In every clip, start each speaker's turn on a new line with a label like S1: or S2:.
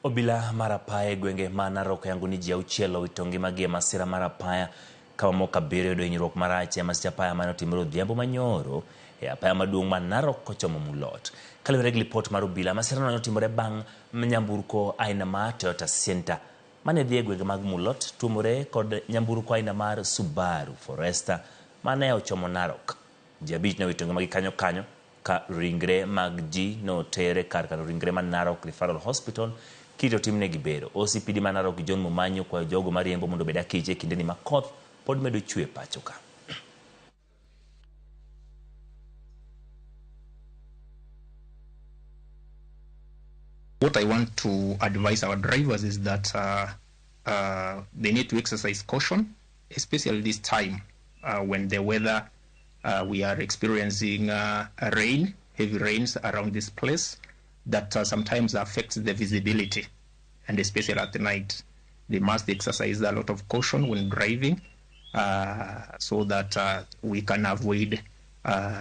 S1: Obila mar apaya gwenge ma Narok yango ni ji auchiel owito ngimagi e masira mar apaya ka mamoko 7 oyudo hinyruok marach e masira apaya mane otimore odhiambo manyoro e apaya maduong' ma Narok kochomo Mulot. Kaluwore gi lipot mar obila, masirano ne otimore bang' nyamburko aina mar Toyota Sienta mane dhi e gwenge mag Mulot tuomore kod nyamburko aina mar Subaru Forester mane ochomo Narok. Ji 5 ne owito ngimagi kanyo ka ringre mag ji notere kar ringre man Narok Referral Hospital kito timnegi bero. OCPD man Narok John Mumanyo kwayo jogo mariembo mondo obed akich e kinde ni makoth pod medo chue pacho ka.
S2: What I want to advise our drivers is that they need to exercise caution, especially this time when the weather, we are experiencing rain, heavy rains around this place that sometimes affects the visibility, and especially at night. They must exercise a lot of caution when driving so that we can avoid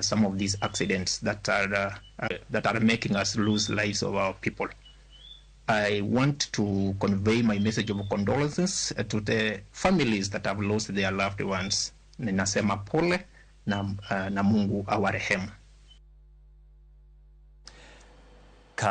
S2: some of these accidents that are making us lose lives of our people. I want to convey my message of condolences to the families that have lost their loved ones. Ninasema pole na Mungu awarehemu.